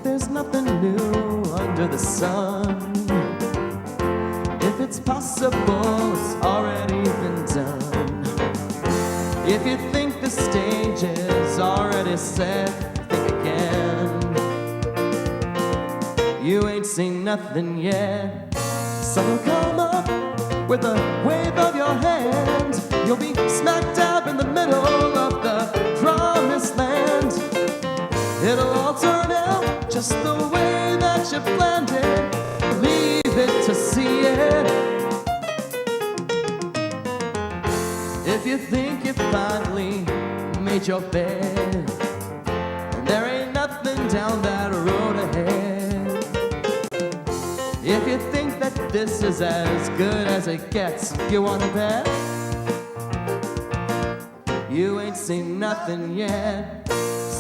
There's nothing new under the sun. If it's possible, it's already been done. If you think the stage is already set, think again. You ain't seen nothing yet. Sun will come up with a wave of your hand. You'll be smack dab in the middle of the promised land. It'll all turn out just the way that you planned it. Leave it to see it. If you think you finally made your bed, and there ain't nothing down that road ahead. If you think that this is as good as it gets, you wanna bet? You ain't seen nothing yet.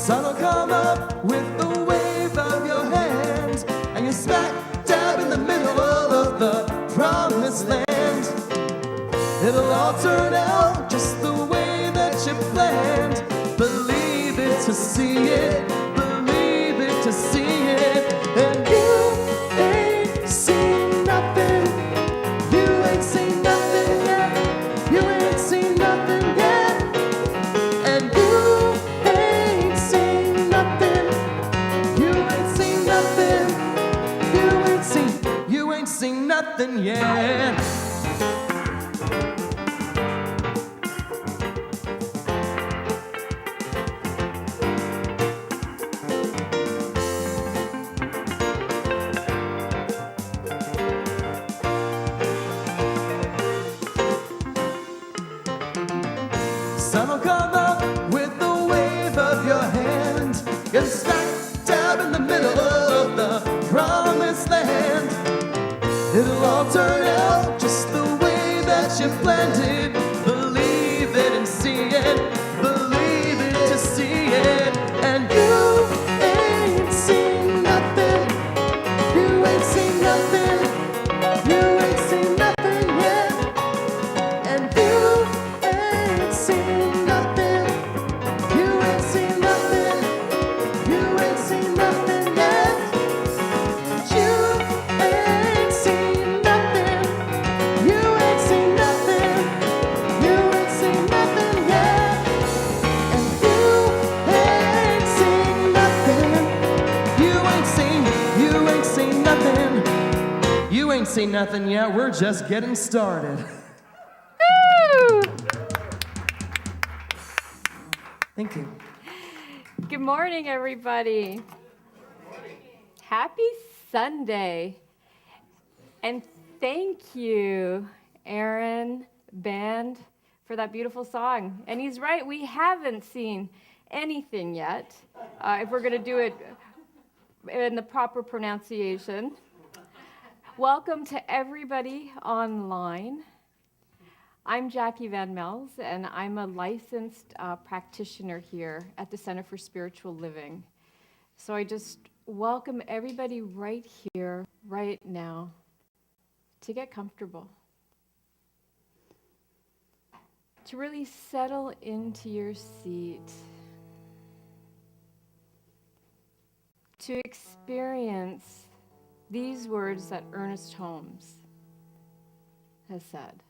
Sun will come up with the wave of your hand, and you're smack dab in the middle of the promised land. It'll all turn out just the way that you planned. Believe it to see it, believe it to see it. And you ain't seen nothing, you ain't seen nothing yet, you ain't seen nothing yet. And you ain't seen nothing, you ain't seen nothing, you ain't seen nothing yet. Sun will come up with the wave of your hand. You're smack dab in the middle of the promised land. It'll all turn out just the way that you planned it. Believe it and see it, believe it to see it. And you ain't seen nothing, you ain't seen nothing, you ain't seen nothing yet. And you ain't seen nothing, you ain't seen nothing, you ain't seen nothing yet. You ain't seen nothing, you ain't seen nothing, you ain't seen nothing yet. And you ain't seen nothing, you ain't seen nothing, you ain't seen nothing yet. We're just getting started. Woo! Thank you. Good morning, everybody. Happy Sunday. And thank you, Aaron, band, for that beautiful song. And he's right, we haven't seen anything yet. If we're going to do it in the proper pronunciation. Welcome to everybody online. I'm Jackie Van Mels, and I'm a licensed practitioner here at the Center for Spiritual Living. So I just welcome everybody right here, right now, to get comfortable, to really settle into your seat, to experience these words that Ernest Holmes has said.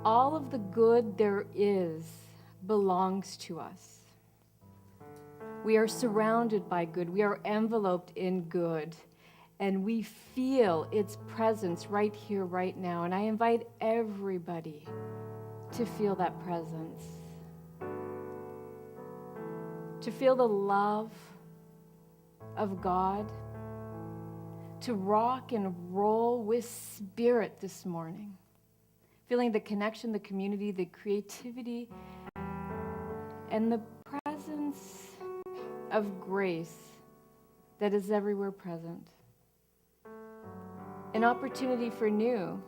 All of the good there is belongs to us. We are surrounded by good. We are enveloped in good. And we feel its presence right here, right now. And I invite everybody to feel that presence. to feel the love of God, to rock and roll with spirit this morning, feeling the connection, the community, the creativity, and the presence of grace that is everywhere present. An opportunity for new.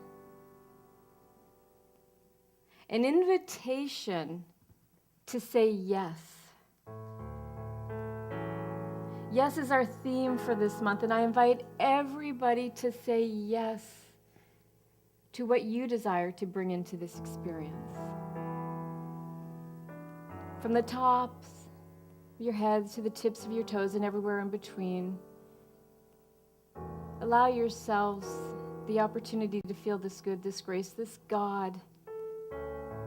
An invitation to say yes. Yes is our theme for this month, and I invite everybody to say yes to what you desire to bring into this experience. From the tops of your heads to the tips of your toes and everywhere in between, allow yourselves the opportunity to feel this good, this grace, this God,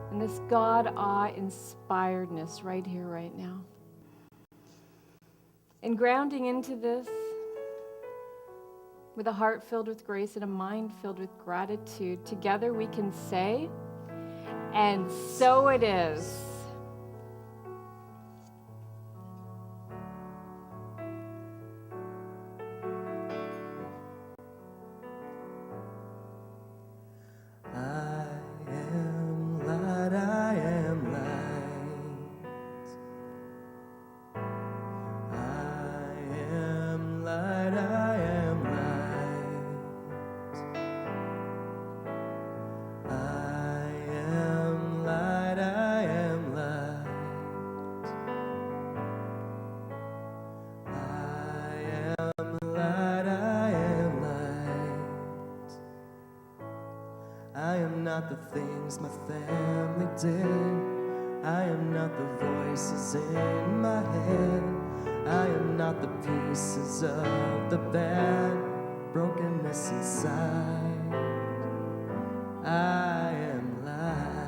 and this God awe-inspiredness right here, right now. And grounding into this with a heart filled with grace and a mind filled with gratitude, together we can say, and so it is. I am not the things my family did. I am not the voices in my head. I am not the pieces of the bad brokenness inside. I am light.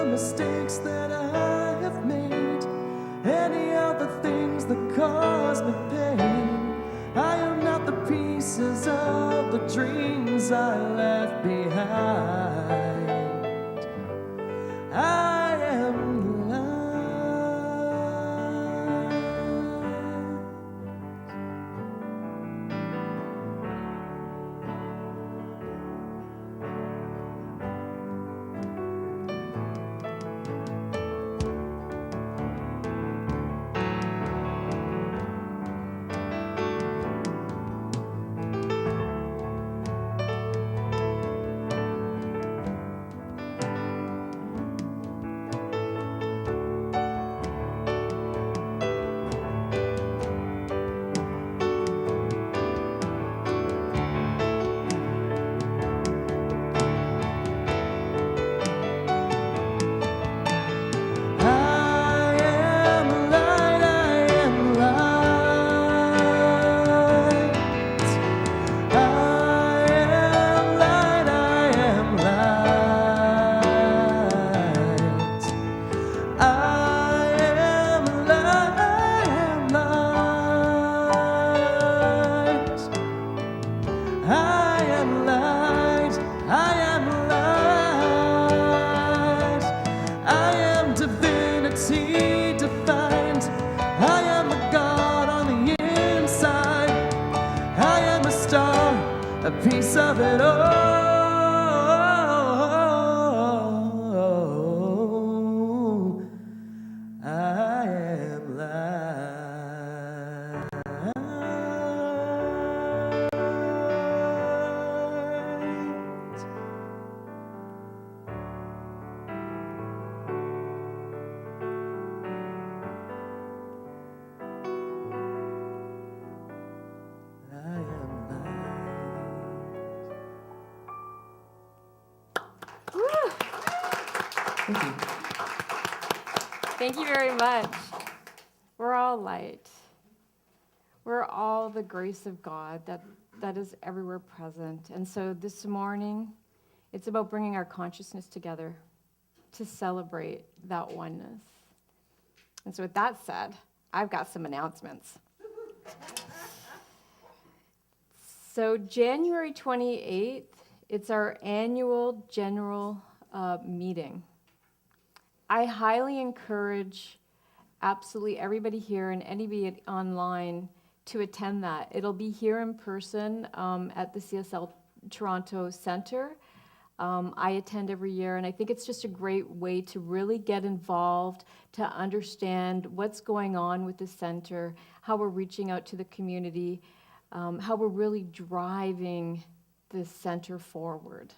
Mistakes that I have made, any other things that cause me pain. I am not the pieces of the dreams I left behind. I am light. A piece of it all. I am light. Thank you. Thank you very much. We're all light. We're all the grace of God that is everywhere present. And so this morning, it's about bringing our consciousness together to celebrate that oneness. And so with that said, I've got some announcements. So January 28th, it's our annual general meeting. I highly encourage absolutely everybody here and anybody online to attend that. It'll be here in person at the CSL Toronto Centre. I attend every year, and I think it's just a great way to really get involved, to understand what's going on with the center, how we're reaching out to the community, how we're really driving the center forward.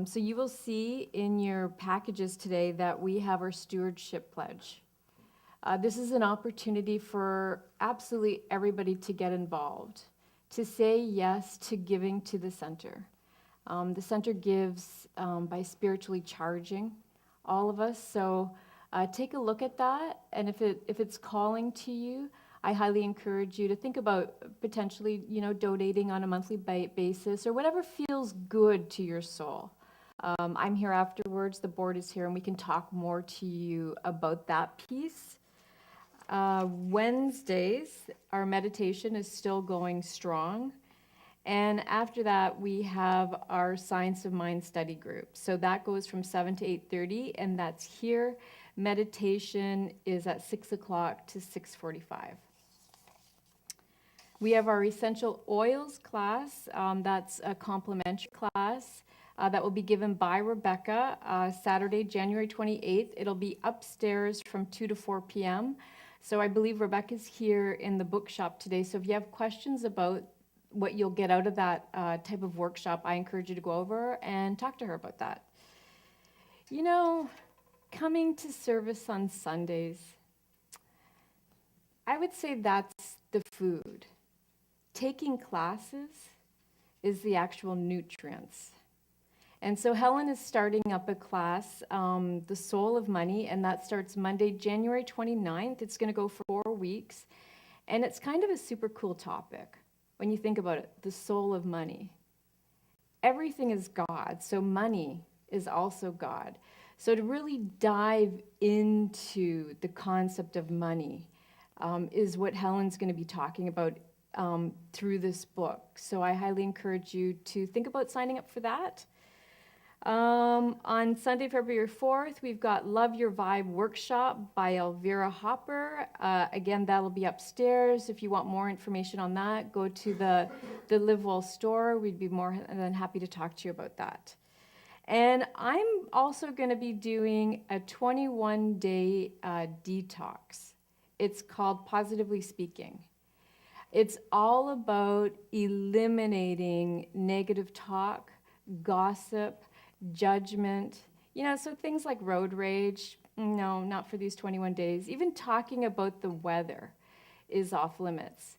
So you will see in your packages today that we have our stewardship pledge. This is an opportunity for absolutely everybody to get involved, to say yes to giving to the center. The center gives by spiritually charging all of us. So take a look at that, and if it's calling to you, I highly encourage you to think about potentially, donating on a monthly basis or whatever feels good to your soul. I'm here afterwards. The board is here, and we can talk more to you about that piece. Wednesdays, our meditation is still going strong. And after that, we have our Science of Mind study group. So that goes from 7 to 8:30, and that's here. Meditation is at 6 o'clock to 6:45. We have our Essential Oils class. That's a complimentary class that will be given by Rebecca Saturday, January 28th. It'll be upstairs from 2 to 4 p.m. So I believe Rebecca's here in the bookshop today. So if you have questions about what you'll get out of that type of workshop, I encourage you to go over and talk to her about that. Coming to service on Sundays, I would say that's the food. Taking classes is the actual nutrients. And so Helen is starting up a class, The Soul of Money, and that starts Monday, January 29th. It's going to go for 4 weeks. And it's kind of a super cool topic when you think about it, the soul of money. Everything is God, so money is also God. So to really dive into the concept of money is what Helen's going to be talking about through this book. So I highly encourage you to think about signing up for that. On Sunday, February 4th, we've got Love Your Vibe workshop by Elvira Hopper. Again, that'll be upstairs. If you want more information on that, go to the Live Well store. We'd be more than happy to talk to you about that. And I'm also going to be doing a 21-day detox. It's called Positively Speaking. It's all about eliminating negative talk, gossip, judgment, so things like road rage, no, not for these 21 days. Even talking about the weather is off limits.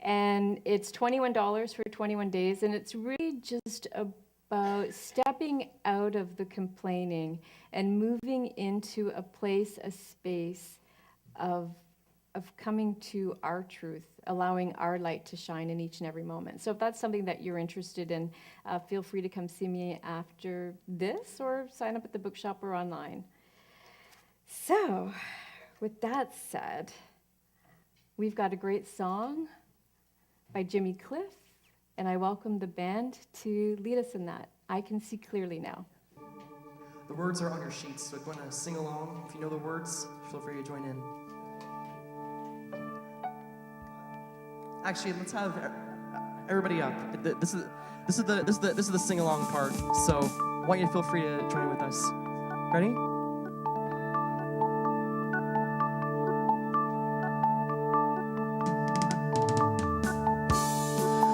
And it's $21 for 21 days, and it's really just about stepping out of the complaining and moving into a place, a space of coming to our truth, allowing our light to shine in each and every moment. So if that's something that you're interested in, feel free to come see me after this or sign up at the bookshop or online. So with that said, we've got a great song by Jimmy Cliff, and I welcome the band to lead us in that. I Can See Clearly Now. The words are on your sheets, so if you want to sing along, if you know the words, feel free to join in. Actually, let's have everybody up. This is the sing along part. So I want you to feel free to join with us. Ready?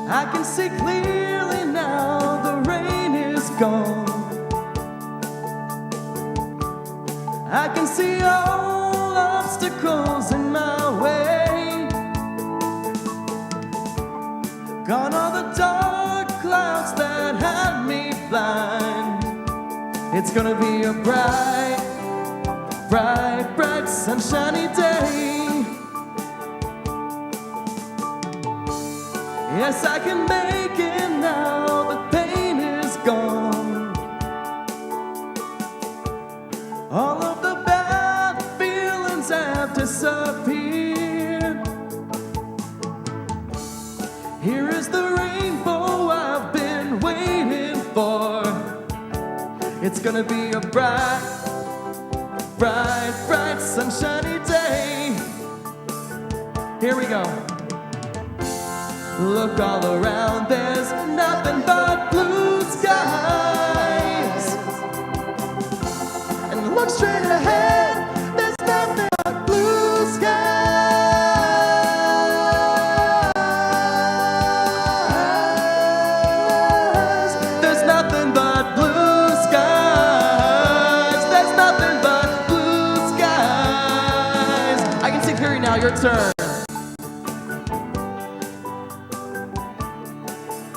I can see clearly now. The rain is gone. I can see all obstacles in my way. Gone are the dark clouds that had me blind. It's gonna be a bright, bright, bright, sunshiny day. Yes, I can make it now, the pain is gone. All of the bad feelings have disappeared. Here is the rainbow I've been waiting for. It's gonna be a bright, bright, bright, sunshiny day. Here we go. Look all around, there's nothing but blue skies. And look straight ahead, there's nothing but blue skies. There's nothing but blue skies. There's nothing but blue skies. I can see clearly now, your turn.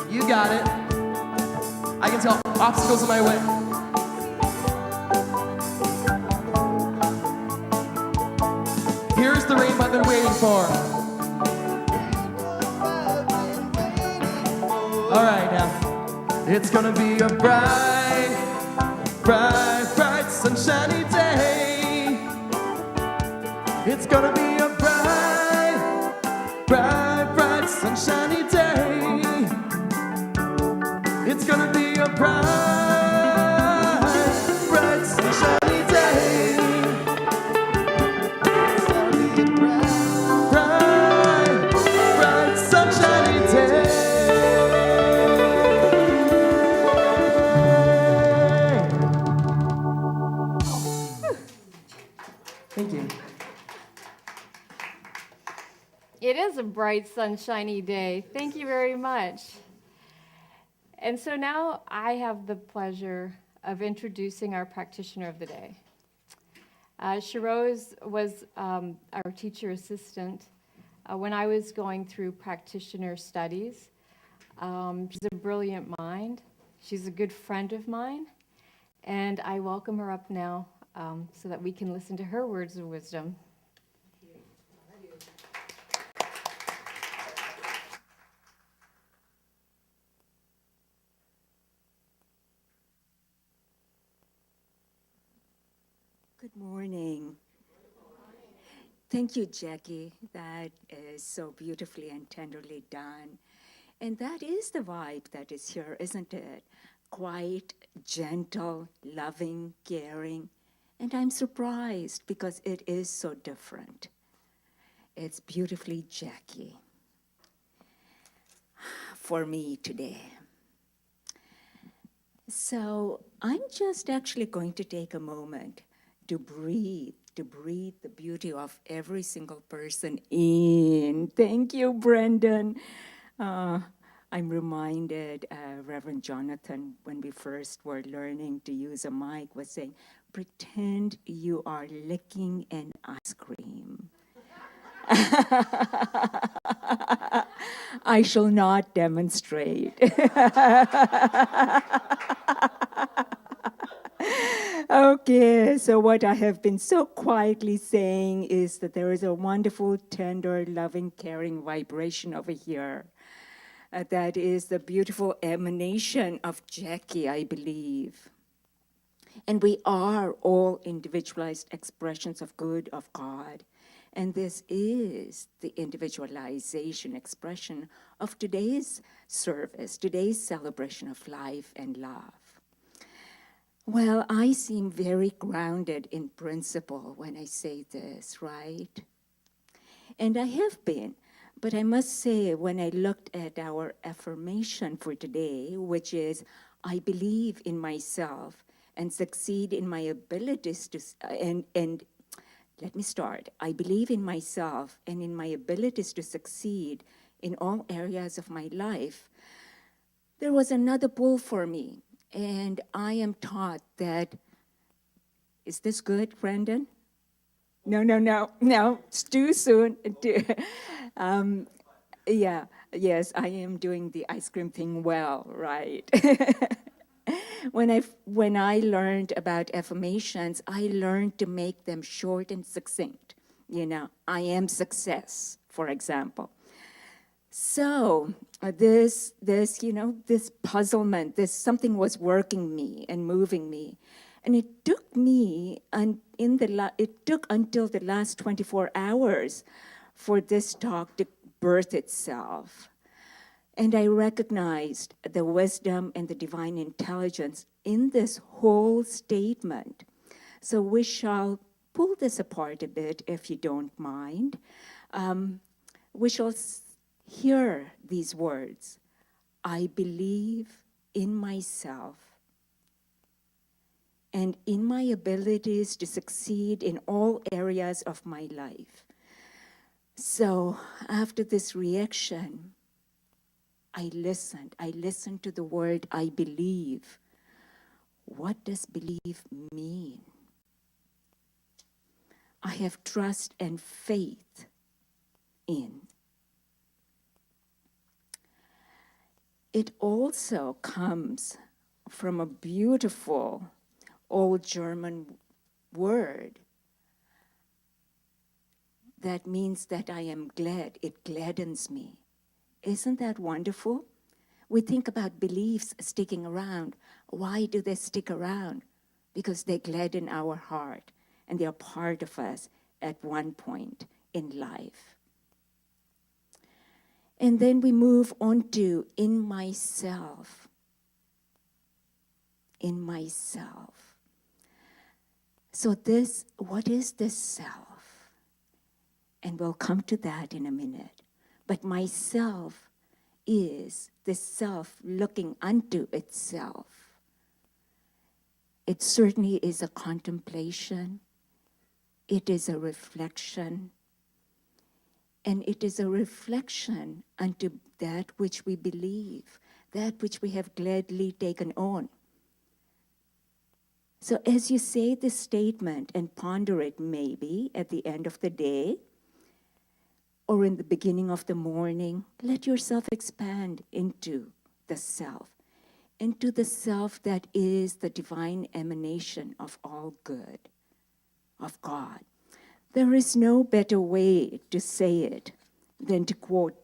You got it. I can tell obstacles in my way. Here's the rainbow I've been waiting for. All right, now. It's gonna be a bright, bright, bright, sunshiny day. It's gonna be a bright, bright, bright, sunshiny day. It's gonna be a bright, bright, sunshiny day. It's gonna be a bright, bright, sunshiny day. Thank you. It is a bright, sunshiny day. Thank you very much. And so now I have the pleasure of introducing our practitioner of the day. Shiroz was our teacher assistant when I was going through practitioner studies. She's a brilliant mind. She's a good friend of mine. And I welcome her up now so that we can listen to her words of wisdom. Good morning. Thank you, Jackie. That is so beautifully and tenderly done. And that is the vibe that is here, isn't it? Quiet, gentle, loving, caring. And I'm surprised because it is so different. It's beautifully Jackie for me today. So I'm just actually going to take a moment to breathe the beauty of every single person in. Thank you, Brendan. I'm reminded, Reverend Jonathan, when we first were learning to use a mic, was saying, pretend you are licking an ice cream. I shall not demonstrate. Okay, so what I have been so quietly saying is that there is a wonderful, tender, loving, caring vibration over here. That is the beautiful emanation of Jackie, I believe. And we are all individualized expressions of good of God. And this is the individualization expression of today's service, today's celebration of life and love. Well, I seem very grounded in principle when I say this, right? And I have been, but I must say when I looked at our affirmation for today, which is, I believe in myself and succeed in my abilities to, and let me start. I believe in myself and in my abilities to succeed in all areas of my life. There was another pull for me. And I am taught that, is this good, Brendan? No, it's too soon. Yes, I am doing the ice cream thing well, right? when I learned about affirmations, I learned to make them short and succinct. You know, I am success, for example. So this puzzlement, this something was working me and moving me, and it took me it took until the last 24 hours for this talk to birth itself. And I recognized the wisdom and the divine intelligence in this whole statement. So we shall pull this apart a bit, if you don't mind. We shall hear these words. I believe in myself and in my abilities to succeed in all areas of my life. So after this reaction, I listened to the word I believe. What does believe mean? I have trust and faith in. It also comes from a beautiful old German word that means that I am glad. It gladdens me. Isn't that wonderful? We think about beliefs sticking around. Why do they stick around? Because they gladden our heart and they are part of us at one point in life. And then we move on to in myself. In myself. So what is this self? And we'll come to that in a minute. But myself is the self looking unto itself. It certainly is a contemplation. It is a reflection. And it is a reflection unto that which we believe, that which we have gladly taken on. So as you say this statement and ponder it maybe at the end of the day, or in the beginning of the morning, let yourself expand into the self that is the divine emanation of all good, of God. There is no better way to say it than to quote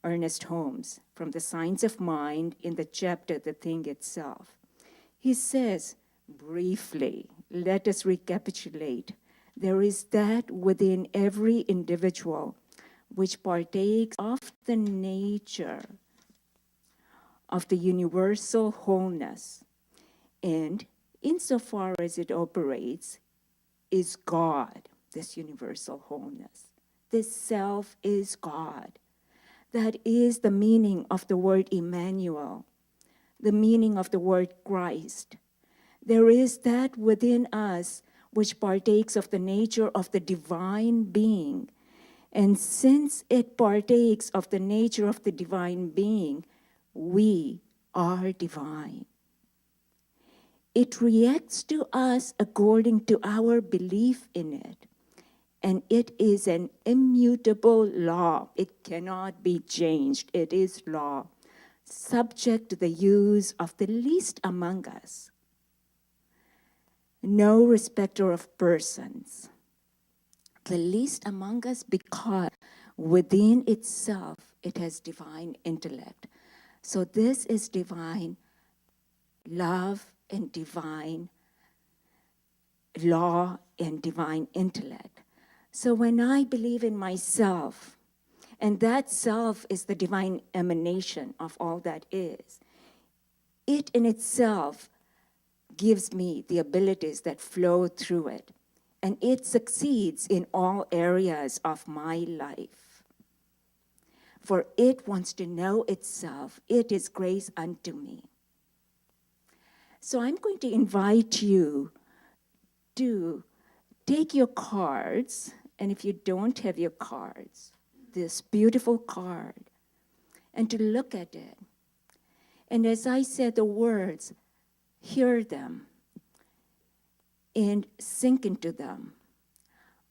Ernest Holmes from The Science of Mind in the chapter The Thing Itself. He says, briefly, let us recapitulate. There is that within every individual which partakes of the nature of the universal wholeness, and insofar as it operates, is God, this universal wholeness. This self is God. That is the meaning of the word Emmanuel, the meaning of the word Christ. There is that within us which partakes of the nature of the divine being. And since it partakes of the nature of the divine being, we are divine. It reacts to us according to our belief in it. And it is an immutable law. It cannot be changed. It is law, subject to the use of the least among us. No respecter of persons. The least among us, because within itself it has divine intellect. So this is divine love and divine law and divine intellect. So when I believe in myself, and that self is the divine emanation of all that is, it in itself gives me the abilities that flow through it. And it succeeds in all areas of my life. For it wants to know itself. It is grace unto me. So I'm going to invite you to take your cards, and if you don't have your cards, this beautiful card, and to look at it. And as I said the words, hear them and sink into them.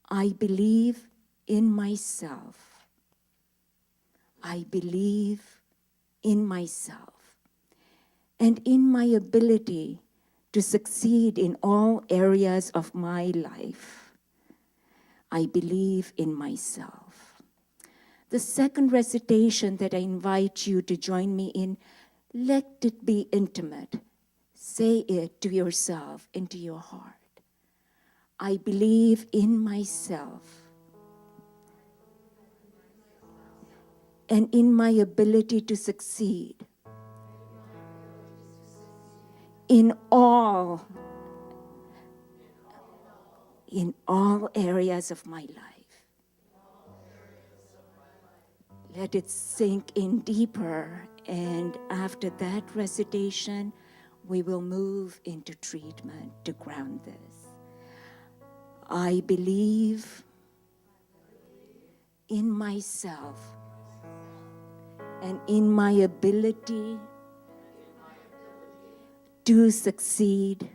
I believe in myself. I believe in myself and in my ability to succeed in all areas of my life. I believe in myself. The second recitation that I invite you to join me in, let it be intimate. Say it to yourself, into your heart. I believe in myself and in my ability to succeed in all areas of my life. Let it sink in deeper, and after that recitation, we will move into treatment to ground this. I believe in myself and in my ability to succeed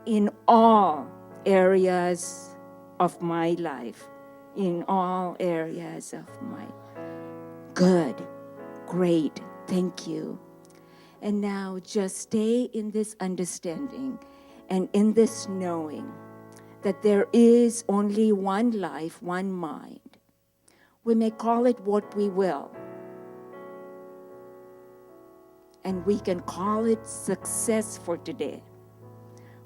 in all areas of my life, in all areas of my good, great, thank you. And now just stay in this understanding and in this knowing that there is only one life, one mind. We may call it what we will. And we can call it success for today.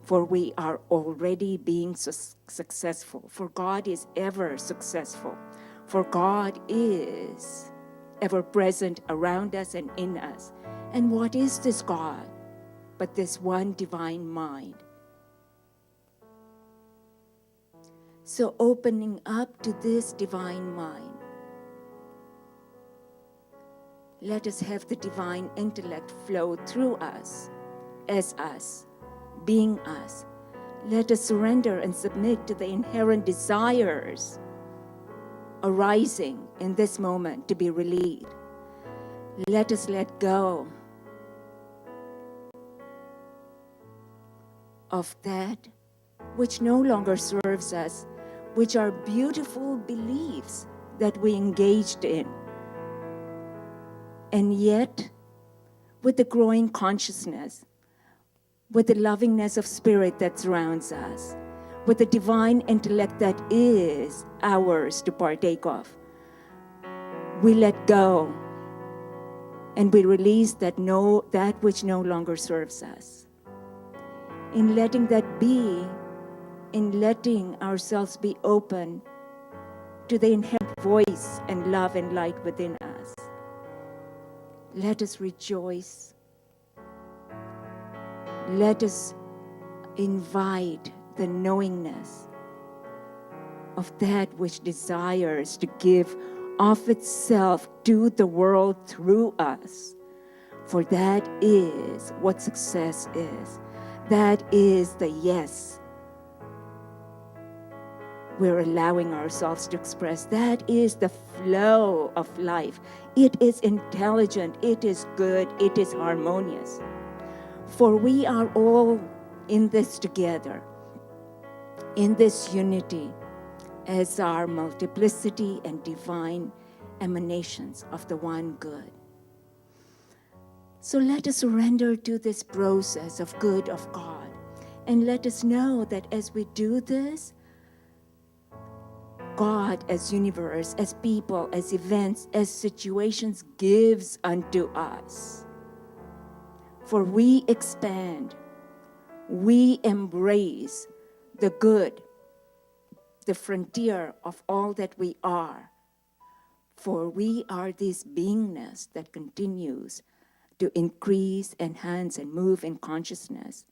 For we are already being successful. For God is ever successful. For God is ever present around us and in us. And what is this God but this one divine mind? So opening up to this divine mind, let us have the divine intellect flow through us, as us, being us. Let us surrender and submit to the inherent desires arising in this moment to be relieved. Let us let go of that which no longer serves us, which are beautiful beliefs that we engaged in. And yet, with the growing consciousness, with the lovingness of spirit that surrounds us, with the divine intellect that is ours to partake of, we let go and we release that which no longer serves us. In letting that be, in letting ourselves be open to the inherent voice and love and light within us, let us rejoice. Let us invite the knowingness of that which desires to give of itself to the world through us. For that is what success is. That is the yes we're allowing ourselves to express. That is the flow of life. It is intelligent, it is good, it is harmonious. For we are all in this together, in this unity, as our multiplicity and divine emanations of the one good. So let us surrender to this process of good of God. And let us know that as we do this, God as universe, as people, as events, as situations gives unto us. For we expand, we embrace the good, the frontier of all that we are. For we are this beingness that continues to increase, enhance, and move in consciousness.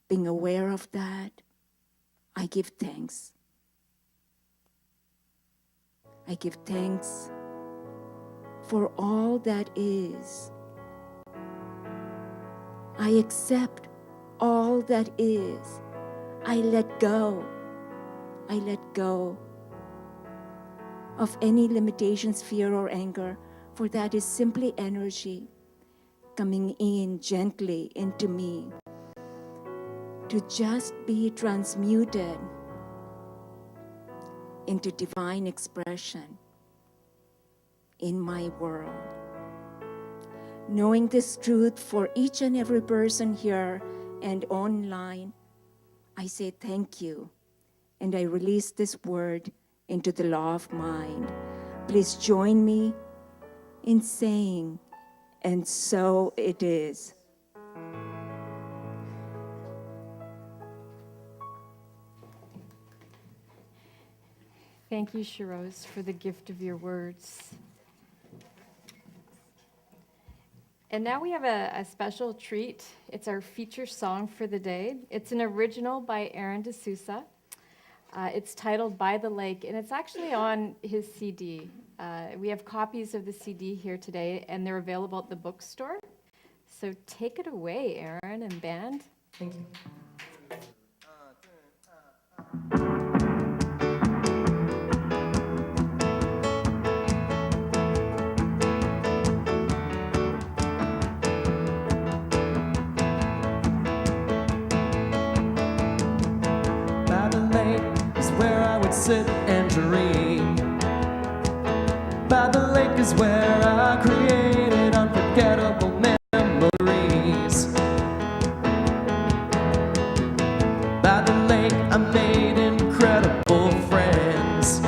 Being aware of that, I give thanks. I give thanks for all that is. I accept all that is. I let go. I let go of any limitations, fear, or anger, for that is simply energy coming in gently into me to just be transmuted into divine expression in my world. Knowing this truth for each and every person here and online, I say thank you. And I release this word into the law of mind. Please join me in saying, and so it is. Thank you, Shiroz, for the gift of your words. And now we have a special treat. It's our feature song for the day. It's an original by Aaron D'Souza. It's titled By the Lake, and it's actually on his CD. We have copies of the CD here today, and they're available at the bookstore. So take it away, Aaron and band. Thank you. By the lake is where I would sit and dream. By the lake is where I created unforgettable memories. By the lake I made incredible friends.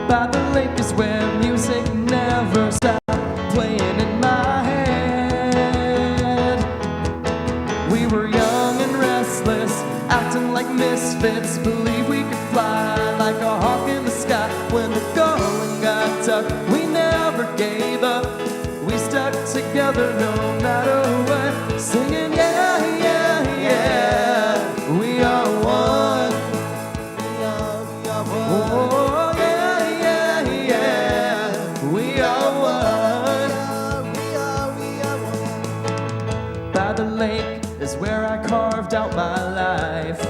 By the lake is where music never stopped playing in my head. We were young and restless, acting like misfits, believe we could fly like a hawk in the sky. When the going got tough, we never gave up. We stuck together no matter what, singing yeah, yeah, yeah. We are one. Oh yeah, yeah, yeah. We are one. By the lake is where I carved out my life.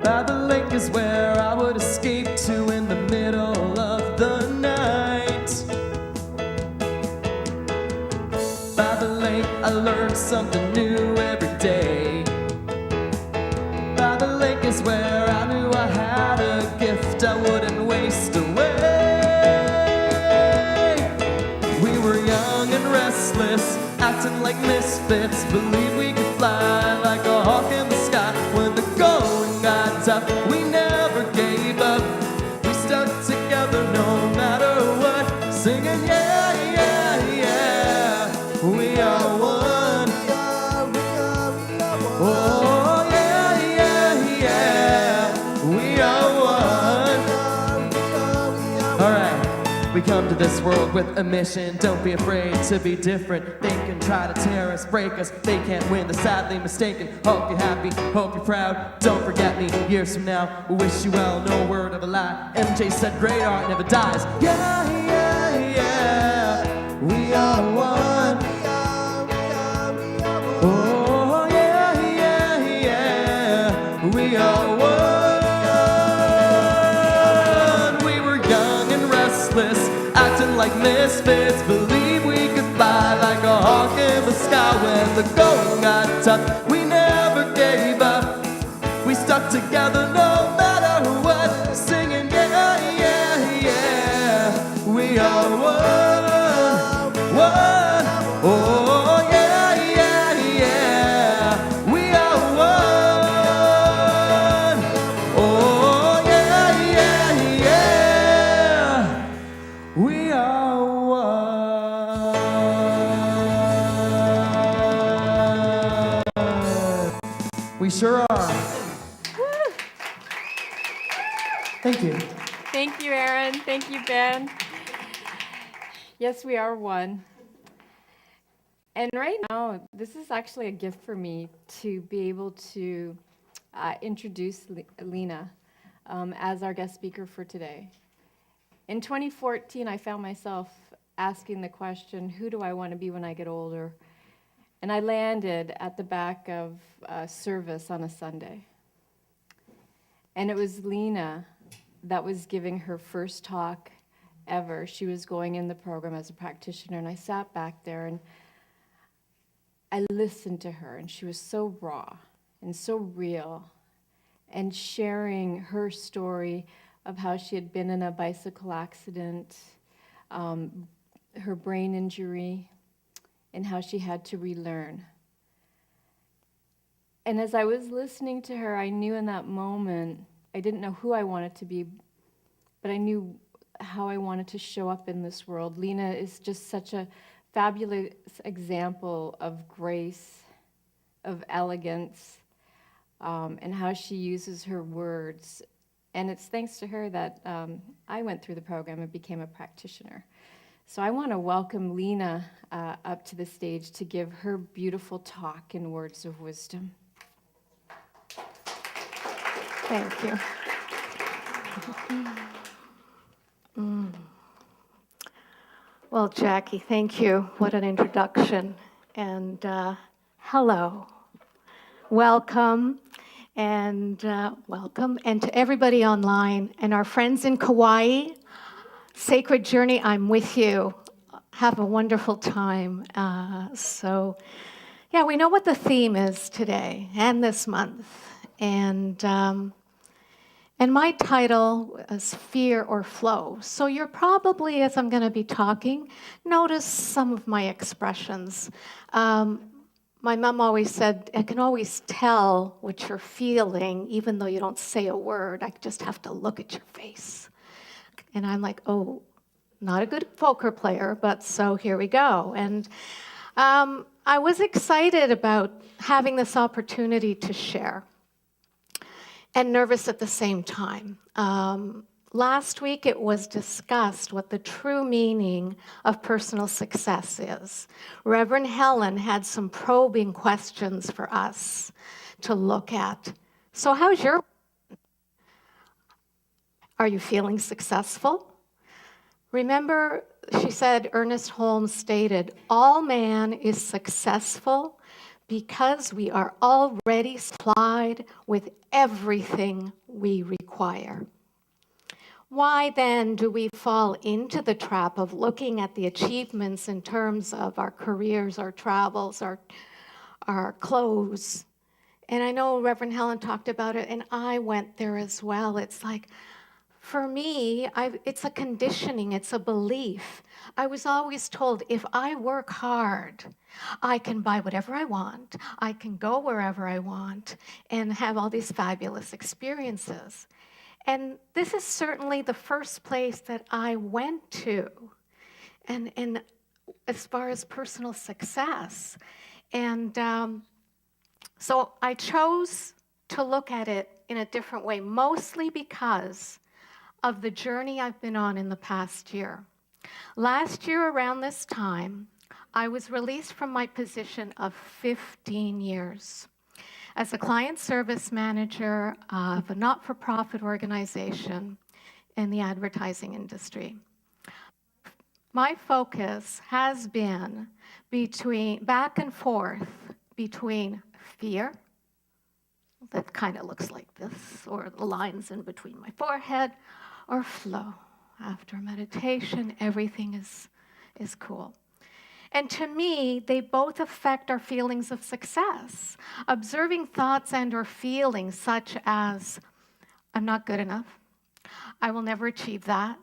By the lake is where I would escape to in the middle of the night. By the lake I learned something new every day. By the lake is where I knew I had a gift I wouldn't waste away. We were young and restless, acting like misfits, believe we could fly like a hawk in the sky. When the going got tough, we never gave up. We stuck together no matter what, singing yeah, yeah, yeah. We are one. Oh yeah, yeah, yeah. We are one. Alright, we come to this world with a mission. Don't be afraid to be different. They can try to tear us, break us, they can't win, they're sadly mistaken. Hope you're happy, hope you're proud. Don't forget me, years from now we'll wish you well, no word of a lie. MJ said great art never dies. Yeah, yeah, yeah. We are one. Oh yeah, yeah, yeah. We are one. We were young and restless, acting like misfits, believe we could fly like a hawk in the sky. When the going got tough, we never gave up. We stuck together no matter what, singing yeah, yeah, yeah. We are one, one. Oh yeah, yeah, yeah. We are one. Oh yeah, yeah, yeah. We are one. We sure are. Thank you. Thank you, Aaron. Thank you, Ben. Yes, we are one. And right now, this is actually a gift for me to be able to introduce Lena as our guest speaker for today. In 2014, I found myself asking the question, who do I want to be when I get older? And I landed at the back of service on a Sunday. And it was Lena that was giving her first talk ever. She was going in the program as a practitioner, and I sat back there and I listened to her, and she was so raw and so real, and sharing her story of how she had been in a bicycle accident, her brain injury, and how she had to relearn. And as I was listening to her, I knew in that moment, I didn't know who I wanted to be, but I knew how I wanted to show up in this world. Lena is just such a fabulous example of grace, of elegance, and how she uses her words. And it's thanks to her that I went through the program and became a practitioner. So I want to welcome Lena up to the stage to give her beautiful talk in words of wisdom. Thank you. Well, Jackie, thank you. What an introduction. And hello. Welcome. And welcome. And to everybody online and our friends in Kauai, Sacred Journey, I'm with you. Have a wonderful time. Yeah, we know what the theme is today and this month. And my title is Fear or Flow. So you're probably, as I'm going to be talking, notice some of my expressions. My mom always said, I can always tell what you're feeling, even though you don't say a word. I just have to look at your face. And I'm like, oh, not a good poker player, but so here we go. And I was excited about having this opportunity to share, and nervous at the same time. Last week it was discussed what the true meaning of personal success is. Reverend Helen had some probing questions for us to look at. So are you feeling successful? Remember, she said, Ernest Holmes stated, all man is successful because we are already supplied with everything we require. Why then do we fall into the trap of looking at the achievements in terms of our careers, our travels, our clothes? And I know Reverend Helen talked about it, and I went there as well. It's like, for me, it's a conditioning, it's a belief. I was always told if I work hard, I can buy whatever I want, I can go wherever I want, and have all these fabulous experiences. And this is certainly the first place that I went to, and as far as personal success. And so I chose to look at it in a different way, mostly because of the journey I've been on in the past year. Last year around this time, I was released from my position of 15 years as a client service manager of a not-for-profit organization in the advertising industry. My focus has been back and forth between fear, that kind of looks like this, or the lines in between my forehead, or flow. After meditation, everything is cool. And to me, they both affect our feelings of success. Observing thoughts and or feelings such as, I'm not good enough, I will never achieve that,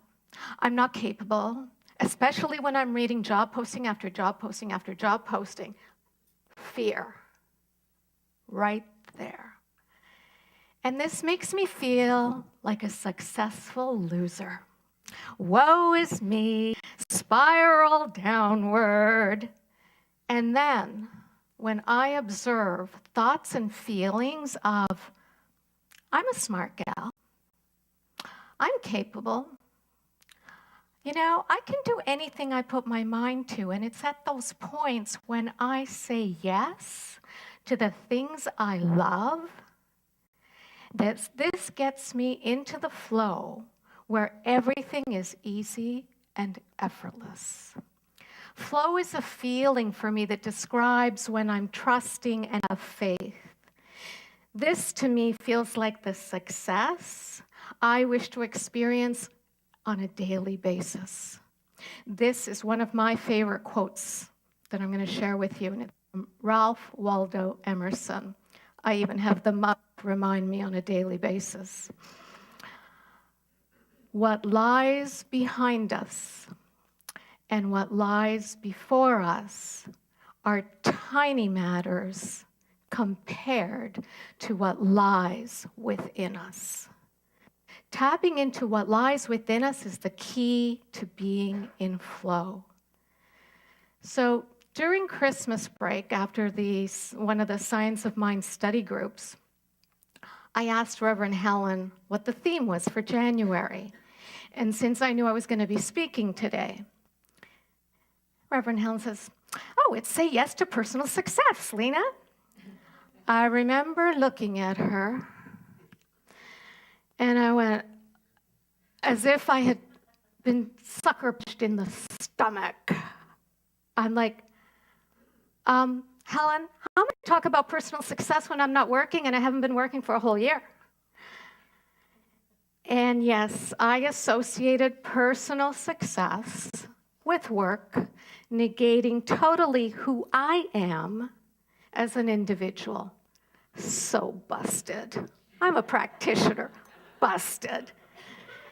I'm not capable, especially when I'm reading job posting after job posting after job posting. Fear, right there. And this makes me feel like a successful loser. Woe is me, spiral downward. And then when I observe thoughts and feelings of, I'm a smart gal, I'm capable, I can do anything I put my mind to. And it's at those points when I say yes to the things I love, that this gets me into the flow where everything is easy and effortless. Flow is a feeling for me that describes when I'm trusting and have faith. This to me feels like the success I wish to experience on a daily basis. This is one of my favorite quotes that I'm going to share with you, and it's from Ralph Waldo Emerson. I even have the mug remind me on a daily basis. What lies behind us and what lies before us are tiny matters compared to what lies within us. Tapping into what lies within us is the key to being in flow. So during Christmas break, after one of the Science of Mind study groups, I asked Reverend Helen what the theme was for January. And since I knew I was going to be speaking today, Reverend Helen says, "Oh, it's Say Yes to Personal Success, Lena." I remember looking at her, and I went, as if I had been sucker punched in the stomach. I'm like, Helen, how am I going to talk about personal success when I'm not working and I haven't been working for a whole year? And yes, I associated personal success with work, negating totally who I am as an individual. So busted. I'm a practitioner. Busted.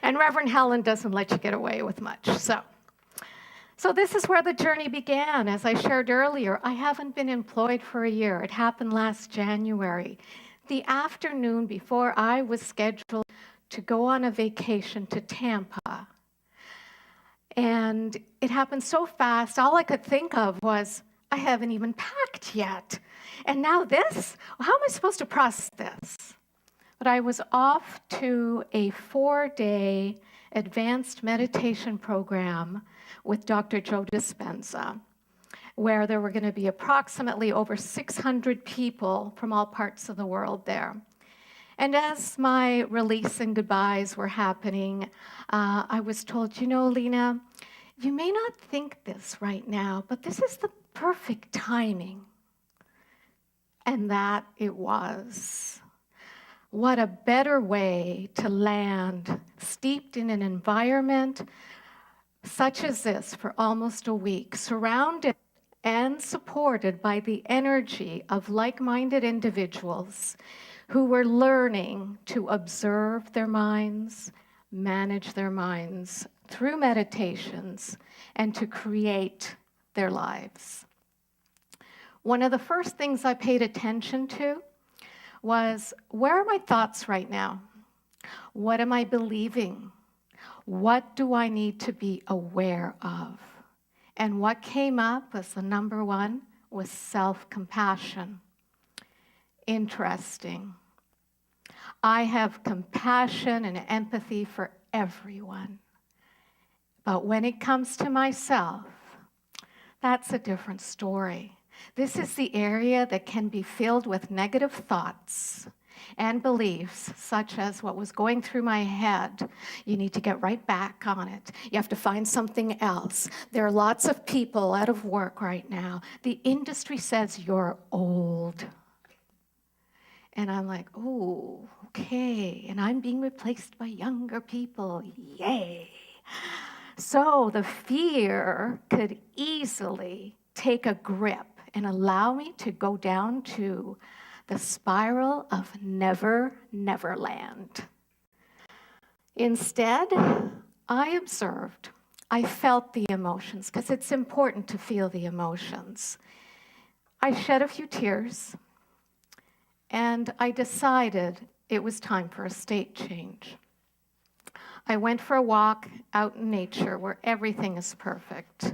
And Reverend Helen doesn't let you get away with much. So this is where the journey began. As I shared earlier, I haven't been employed for a year. It happened last January. The afternoon before I was scheduled to go on a vacation to Tampa. And it happened so fast, all I could think of was, I haven't even packed yet. And now this? How am I supposed to process this? But I was off to a 4-day advanced meditation program with Dr. Joe Dispenza, where there were going to be approximately over 600 people from all parts of the world there. And as my release and goodbyes were happening, I was told, Lena, you may not think this right now, but this is the perfect timing. And that it was. What a better way to land steeped in an environment such as this for almost a week, surrounded and supported by the energy of like-minded individuals who were learning to observe their minds, manage their minds through meditations, and to create their lives. One of the first things I paid attention to was, where are my thoughts right now? What am I believing? What do I need to be aware of? And what came up as the number one was self-compassion. Interesting. I have compassion and empathy for everyone. But when it comes to myself, that's a different story. This is the area that can be filled with negative thoughts and beliefs, such as what was going through my head. You need to get right back on it. You have to find something else. There are lots of people out of work right now. The industry says you're old. And I'm like, oh, okay. And I'm being replaced by younger people. Yay. So the fear could easily take a grip and allow me to go down to the spiral of never, never land. Instead, I observed, I felt the emotions, because it's important to feel the emotions. I shed a few tears, and I decided it was time for a state change. I went for a walk out in nature where everything is perfect.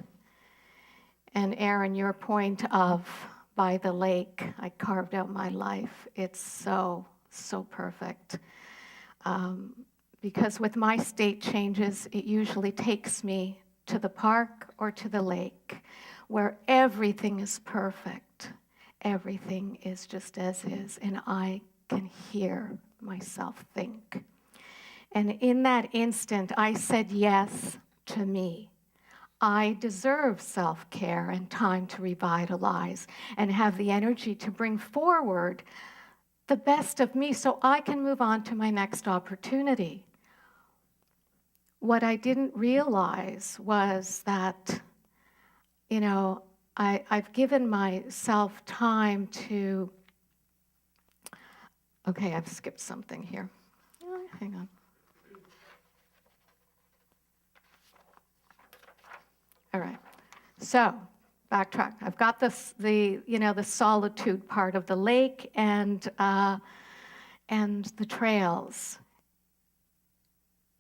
And Aaron, your point of by the lake, I carved out my life. It's so, so perfect. Because with my state changes, it usually takes me to the park or to the lake where everything is perfect. Everything is just as is, and I can hear myself think. And in that instant, I said yes to me. I deserve self-care and time to revitalize and have the energy to bring forward the best of me so I can move on to my next opportunity. What I didn't realize was that, I've given myself time to, okay, I've skipped something here. Hang on. All right. So, backtrack. I've got the solitude part of the lake and the trails.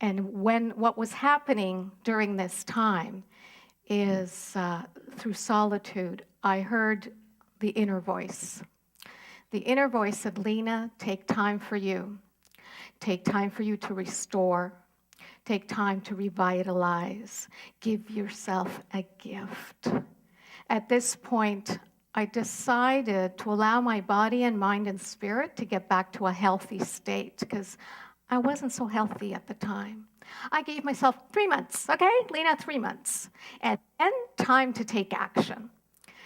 And what was happening during this time is through solitude, I heard the inner voice. The inner voice said, Lena, take time for you. Take time for you to restore. Take time to revitalize. Give yourself a gift. At this point, I decided to allow my body and mind and spirit to get back to a healthy state because I wasn't so healthy at the time. I gave myself 3 months, okay, Lena, 3 months, and then time to take action.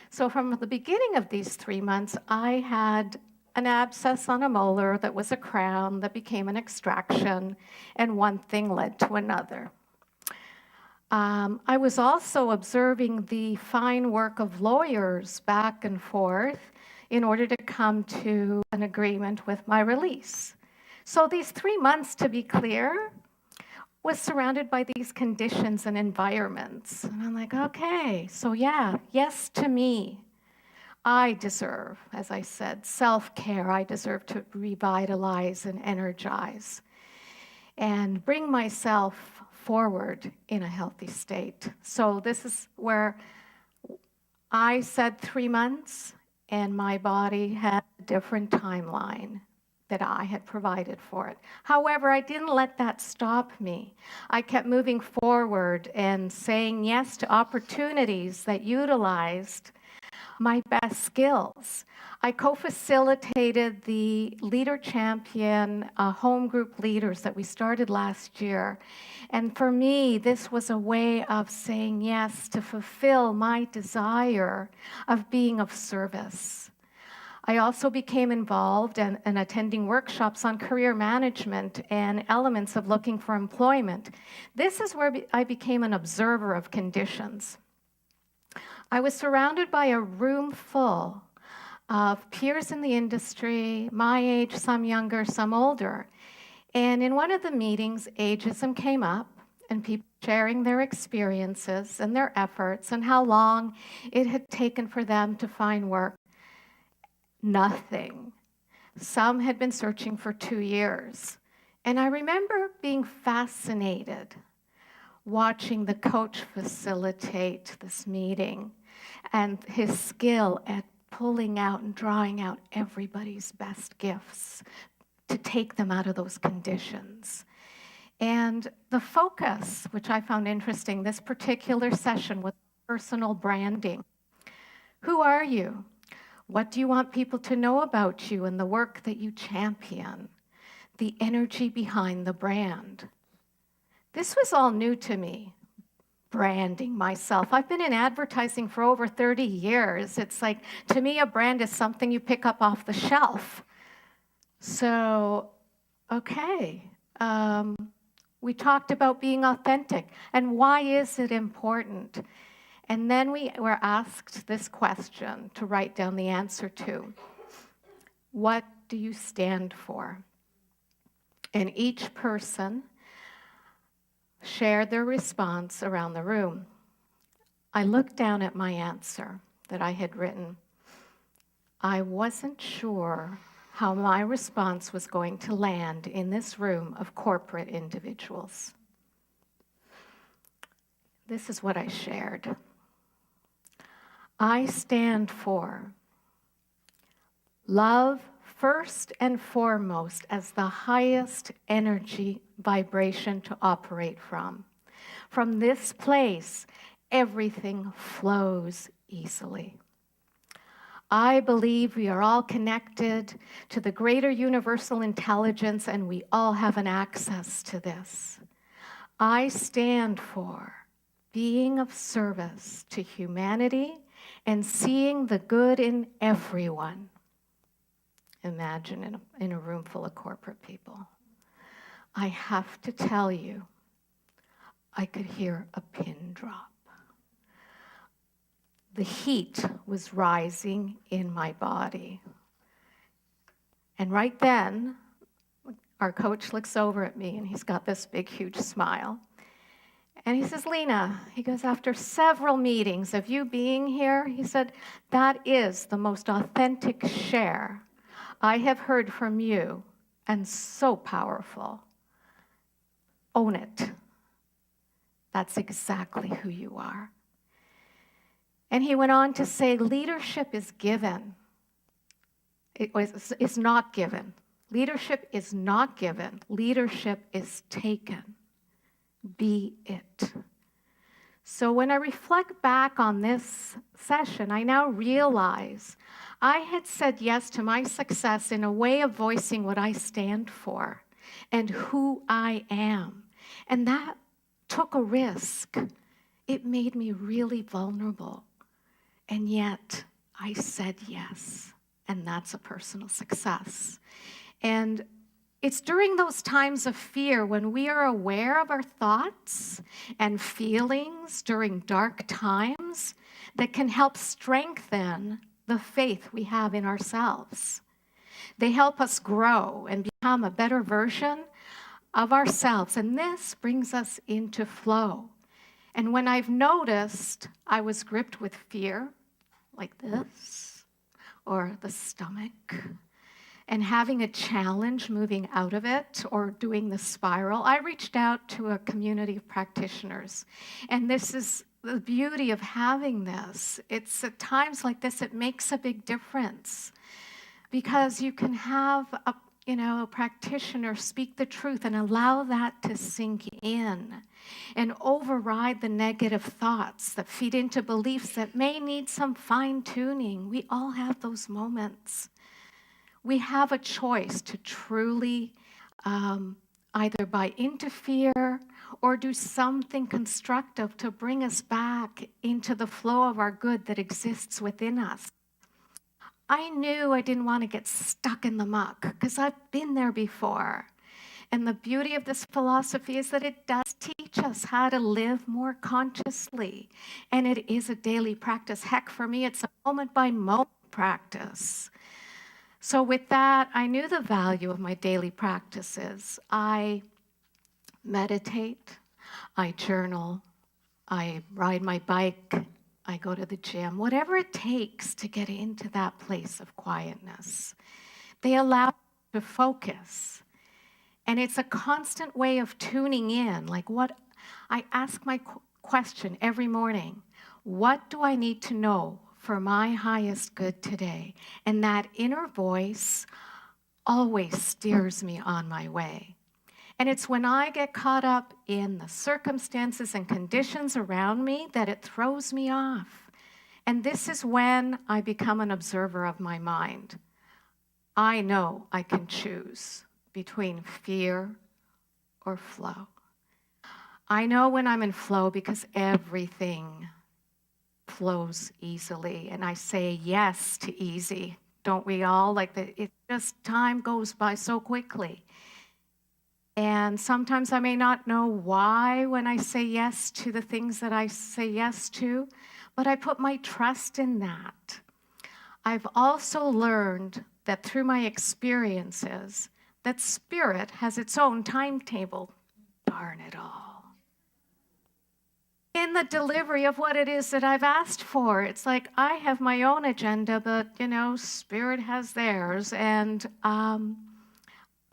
So from the beginning of these 3 months, I had an abscess on a molar that was a crown that became an extraction, and one thing led to another. I was also observing the fine work of lawyers back and forth in order to come to an agreement with my release. So these 3 months, to be clear, was surrounded by these conditions and environments. And I'm like, okay, so yeah, yes to me. I deserve, as I said, self-care. I deserve to revitalize and energize and bring myself forward in a healthy state. So this is where I said 3 months, and my body had a different timeline that I had provided for it. However, I didn't let that stop me. I kept moving forward and saying yes to opportunities that utilized my best skills. I co-facilitated the Leader Champion home group leaders that we started last year. And for me, this was a way of saying yes to fulfill my desire of being of service. I also became involved in attending workshops on career management and elements of looking for employment. This is where I became an observer of conditions. I was surrounded by a room full of peers in the industry, my age, some younger, some older. And in one of the meetings, ageism came up, and people sharing their experiences and their efforts and how long it had taken for them to find work. Nothing. Some had been searching for 2 years. And I remember being fascinated watching the coach facilitate this meeting and his skill at pulling out and drawing out everybody's best gifts to take them out of those conditions. And the focus, which I found interesting, this particular session was personal branding. Who are you? What do you want people to know about you and the work that you champion? The energy behind the brand. This was all new to me, branding myself. I've been in advertising for over 30 years. It's like, to me, a brand is something you pick up off the shelf. So, okay. We talked about being authentic and why is it important? And then we were asked this question to write down the answer to. What do you stand for? And each person shared their response around the room. I looked down at my answer that I had written. I wasn't sure how my response was going to land in this room of corporate individuals. This is what I shared. I stand for love first and foremost as the highest energy vibration to operate from. From this place, everything flows easily. I believe we are all connected to the greater universal intelligence, and we all have an access to this. I stand for being of service to humanity and seeing the good in everyone. Imagine in a room full of corporate people. I have to tell you, I could hear a pin drop. The heat was rising in my body. And right then, our coach looks over at me and he's got this big, huge smile. And he says, Lena, he goes, after several meetings of you being here, he said, that is the most authentic share I have heard from you, and so powerful. Own it. That's exactly who you are. And he went on to say, leadership is given. It's not given. Leadership is not given. Leadership is taken. Be it. So when I reflect back on this session, I now realize I had said yes to my success in a way of voicing what I stand for and who I am. And that took a risk. It made me really vulnerable. And yet I said yes. And that's a personal success. And it's during those times of fear when we are aware of our thoughts and feelings during dark times that can help strengthen the faith we have in ourselves. They help us grow and become a better version of ourselves. And this brings us into flow. And when I've noticed I was gripped with fear, like this, or the stomach, and having a challenge moving out of it or doing the spiral, I reached out to a community of practitioners. And this is the beauty of having this. It's at times like this, it makes a big difference because you can have a practitioner speak the truth and allow that to sink in and override the negative thoughts that feed into beliefs that may need some fine-tuning. We all have those moments. We have a choice to truly either buy into fear or do something constructive to bring us back into the flow of our good that exists within us. I knew I didn't want to get stuck in the muck because I've been there before. And the beauty of this philosophy is that it does teach us how to live more consciously. And it is a daily practice. Heck, for me, it's a moment by moment practice. So with that, I knew the value of my daily practices. I meditate, I journal, I ride my bike, I go to the gym, whatever it takes to get into that place of quietness. They allow me to focus. And it's a constant way of tuning in. Like what I ask my question every morning, what do I need to know for my highest good today? And that inner voice always steers me on my way. And it's when I get caught up in the circumstances and conditions around me that it throws me off. And this is when I become an observer of my mind. I know I can choose between fear or flow. I know when I'm in flow because everything flows easily, and I say yes to easy. Don't we all? It just time goes by so quickly. And sometimes I may not know why when I say yes to the things that I say yes to, but I put my trust in that. I've also learned that through my experiences, that spirit has its own timetable. Darn it all. In the delivery of what it is that I've asked for. It's like I have my own agenda, but, spirit has theirs. And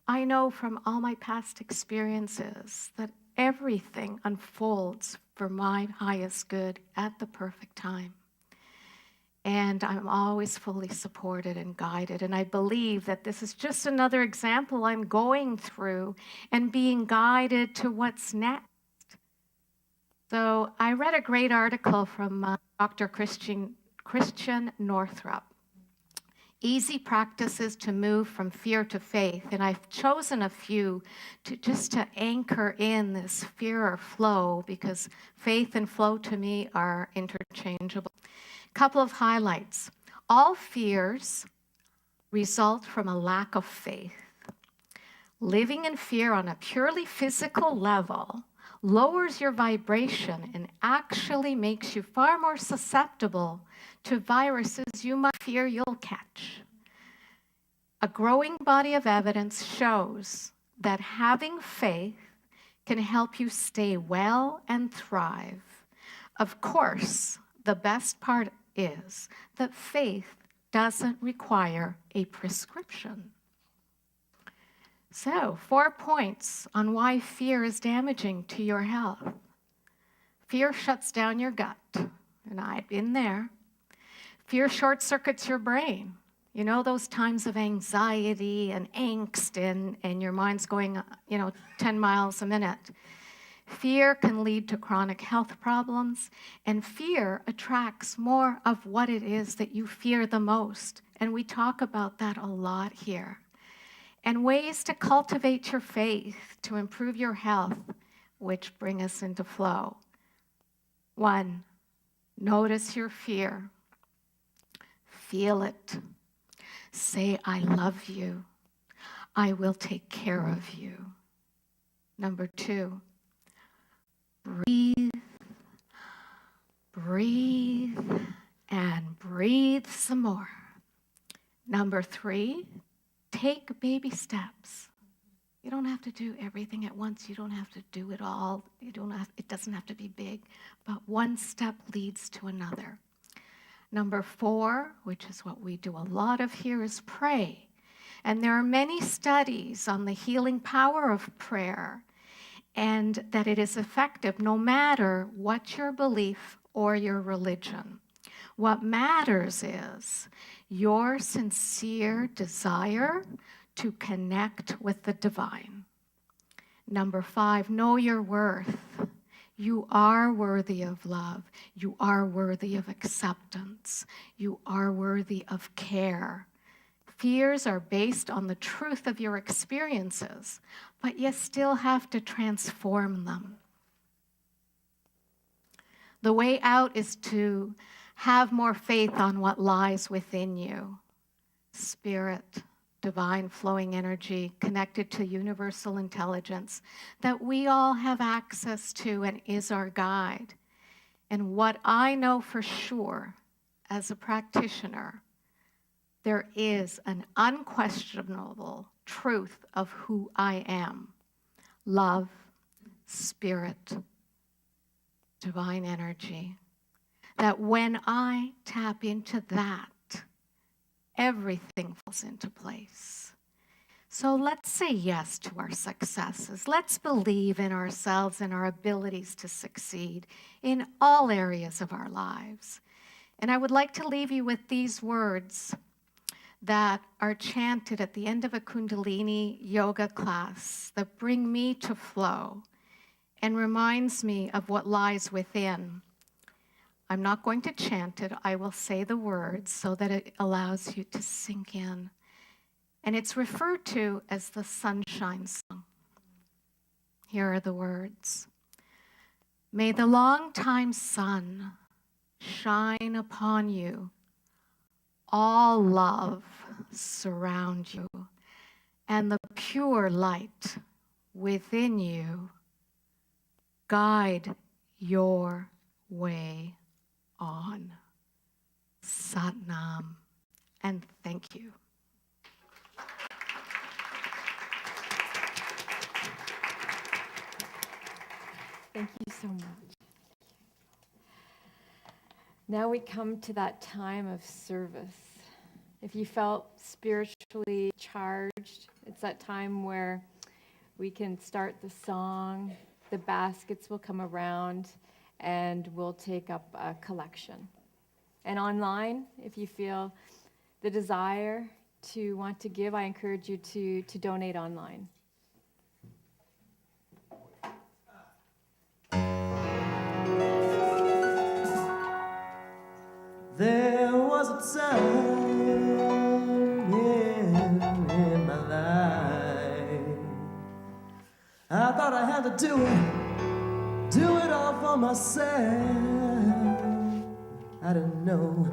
I know from all my past experiences that everything unfolds for my highest good at the perfect time. And I'm always fully supported and guided. And I believe that this is just another example I'm going through and being guided to what's next. So I read a great article from Dr. Christian Northrup. Easy practices to move from fear to faith. And I've chosen a few to anchor in this fear or flow because faith and flow to me are interchangeable. Couple of highlights. All fears result from a lack of faith. Living in fear on a purely physical level lowers your vibration and actually makes you far more susceptible to viruses you might fear you'll catch. A growing body of evidence shows that having faith can help you stay well and thrive. Of course, the best part is that faith doesn't require a prescription. So, 4 points on why fear is damaging to your health. Fear shuts down your gut, and I've been there. Fear short circuits your brain. You know, those times of anxiety and angst and your mind's going, 10 miles a minute. Fear can lead to chronic health problems, and fear attracts more of what it is that you fear the most. And we talk about that a lot here. And ways to cultivate your faith to improve your health, which bring us into flow. 1, notice your fear. Feel it. Say, I love you. I will take care of you. Number 2, breathe, breathe, and breathe some more. Number 3, take baby steps. You don't have to do everything at once. You don't have to do it all. It doesn't have to be big, but one step leads to another. Number 4, which is what we do a lot of here, is pray. And there are many studies on the healing power of prayer and that it is effective no matter what your belief or your religion. What matters is your sincere desire to connect with the divine. Number 5, know your worth. You are worthy of love. You are worthy of acceptance. You are worthy of care. Fears are based on the truth of your experiences, but you still have to transform them. The way out is to have more faith on what lies within you. Spirit, divine flowing energy connected to universal intelligence that we all have access to and is our guide. And what I know for sure as a practitioner, there is an unquestionable truth of who I am. Love, spirit, divine energy. That when I tap into that, everything falls into place. So let's say yes to our successes. Let's believe in ourselves and our abilities to succeed in all areas of our lives. And I would like to leave you with these words that are chanted at the end of a Kundalini yoga class that bring me to flow and reminds me of what lies within. I'm not going to chant it. I will say the words so that it allows you to sink in. And it's referred to as the sunshine song. Here are the words. May the long-time sun shine upon you. All love surround you. And the pure light within you guide your way on. Satnam, and thank you. Thank you so much. Now we come to that time of service. If you felt spiritually charged, it's that time where we can start the song, the baskets will come around, and we'll take up a collection. And online, if you feel the desire to want to give, I encourage you to donate online. There was a time in my life I thought I had to do it all for myself. I didn't know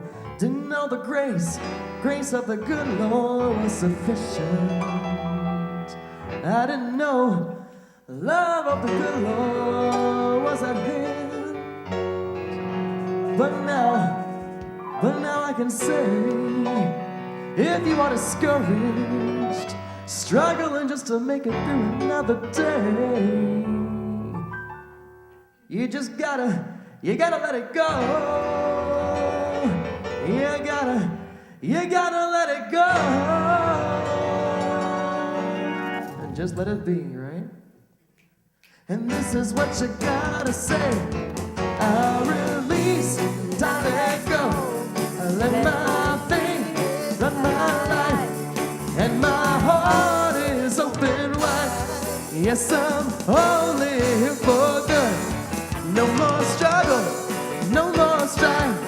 the grace of the good Lord was sufficient. I didn't know the love of the good Lord was at hand. But now I can say, if you are discouraged, struggling just to make it through another day, You just gotta let it go. You gotta let it go. And just let it be, right? And this is what you gotta say. I release, I let go. I let my faith run my life. And my heart is open wide. Yes, I'm only here for good. No more struggle, no more strife.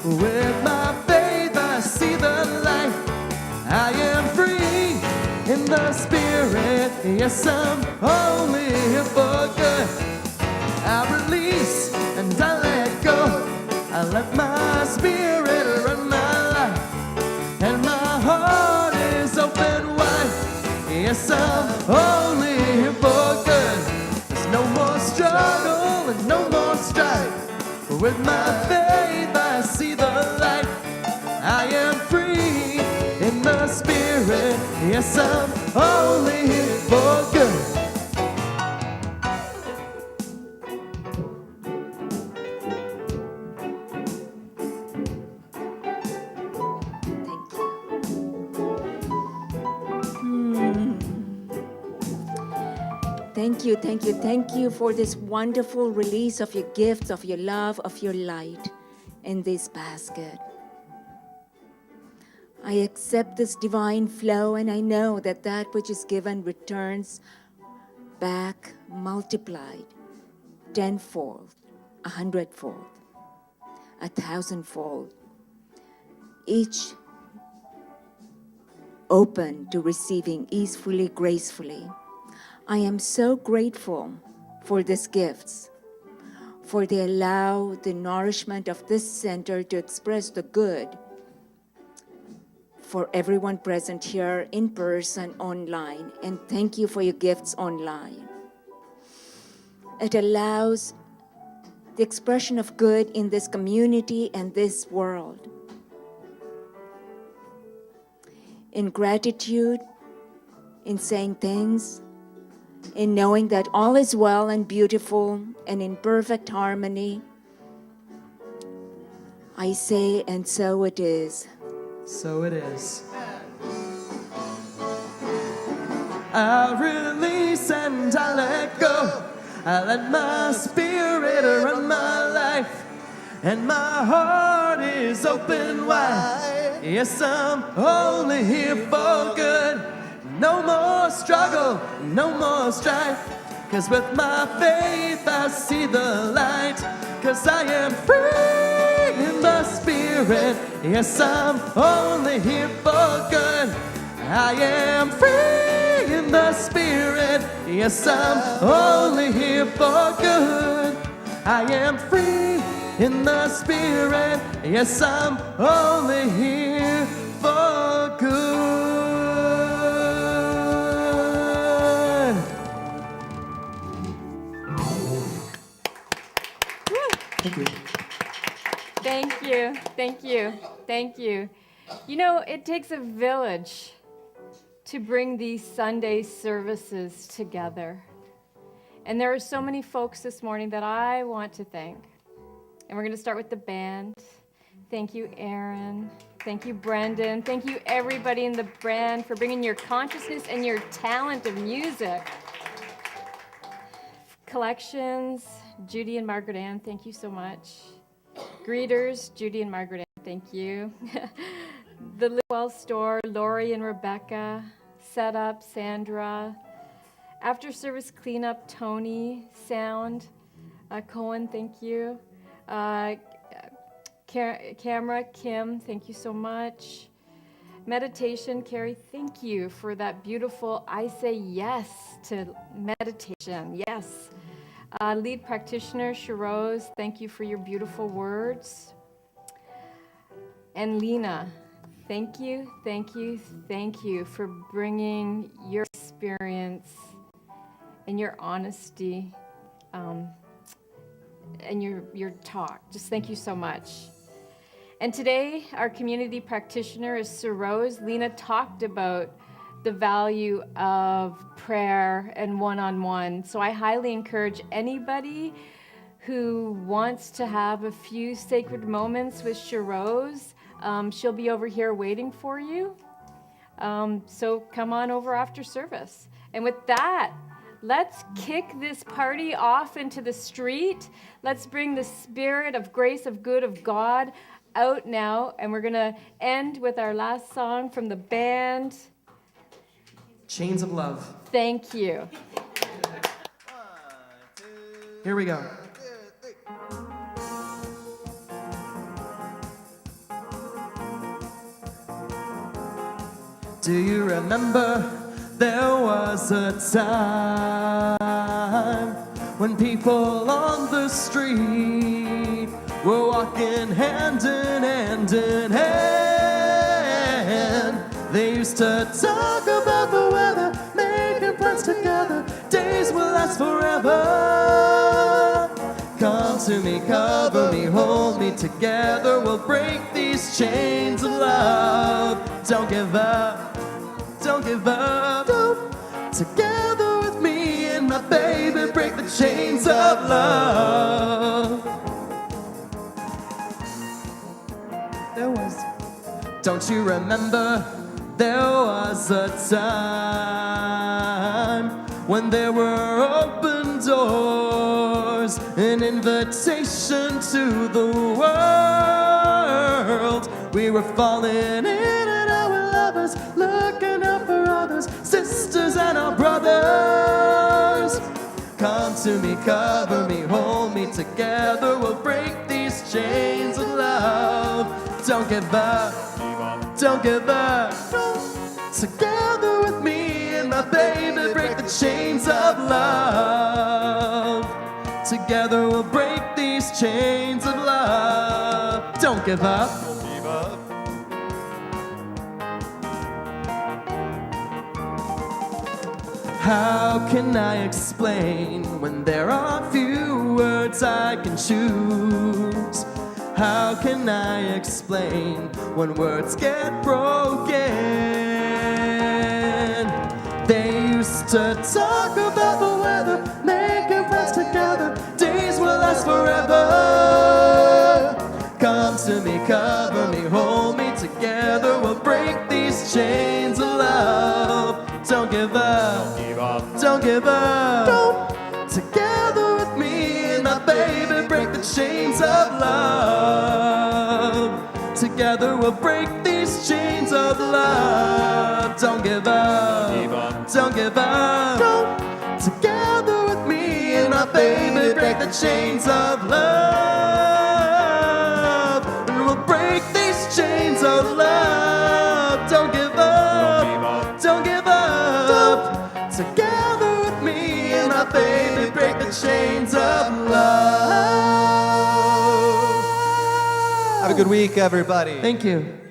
With my faith I see the light. I am free in the spirit. Yes, I'm only here for good. I release and I let go. I let my spirit run my life. And my heart is open wide. Yes, I'm only here for good. There's no more struggle and no more strife. With my faith I see the light. I am free in the spirit. Yes, I'm only here for good. Thank you for this wonderful release of your gifts, of your love, of your light in this basket. I accept this divine flow, and I know that that which is given returns back multiplied, tenfold, 100-fold, 1,000-fold, each open to receiving easefully, gracefully. I am so grateful for these gifts, for they allow the nourishment of this center to express the good for everyone present here in person, online, and thank you for your gifts online. It allows the expression of good in this community and this world. In gratitude, in saying things, in knowing that all is well and beautiful and in perfect harmony, I say, and so it is. So it is. I release and I let go. I let my spirit run my life. And my heart is open wide. Yes, I'm only here for good. No more struggle, no more strife. 'Cause with my faith I see the light. 'Cause I am free in the spirit. Yes, I'm only here for good. I am free in the spirit. Yes, I'm only here for good. I am free in the spirit. Yes, I'm only here for good. Thank you. Thank you, thank you, thank you. You know, it takes a village to bring these Sunday services together. And there are so many folks this morning that I want to thank. And we're going to start with the band. Thank you, Aaron. Thank you, Brendan. Thank you, everybody in the band, for bringing your consciousness and your talent of music. Collections, Judy and Margaret Ann, thank you so much. Greeters, Judy and Margaret Ann, thank you. The Litwell Store, Lori and Rebecca. Setup, Sandra. After service cleanup, Tony. Sound, Cohen, thank you. Camera, Kim, thank you so much. Meditation, Carrie, thank you for that beautiful I say yes to meditation. Yes. Lead practitioner, Sharose, thank you for your beautiful words. And Lena, thank you, thank you, thank you for bringing your experience and your honesty and your talk. Just thank you so much. And today, our community practitioner is Sirose. Lena talked about the value of prayer and one-on-one. So I highly encourage anybody who wants to have a few sacred moments with Sharose, she'll be over here waiting for you. So come on over after service. And with that, let's kick this party off into the street. Let's bring the spirit of grace, of good, of God out now. And we're going to end with our last song from the band. Chains of Love. Thank you. Here we go. Do you remember there was a time when people on the street were walking hand in hand in hand? They used to talk about the weather, making plans together. Days will last forever. Come to me, cover me, hold me together. We'll break these chains of love. Don't give up. Don't give up. Together with me and my baby, break the chains of love. There was. Don't you remember? There was a time when there were open doors, an invitation to the world. We were falling in and out with lovers, looking out for others, sisters and our brothers. Come to me, cover me, hold me together. We'll break these chains of love. Don't give up. Don't give up. Together with me and my baby, break the chains of love. Together we'll break these chains of love. Don't give up. How can I explain when there are few words I can choose? How can I explain when words get broken? They used to talk about the weather, making plans together. Days will last forever. Come to me, cover me, hold me together. We'll break these chains of love. Don't give up. Don't give up. Together with me and my baby, break the chains of love. Together we'll break these chains of love. Don't give up. Don't give up. Together with me and my baby, break the chains of love. And we'll break these chains of love. Don't give up. Don't give up. Together with me and my baby, break the chains of love. Have a good week, everybody. Thank you.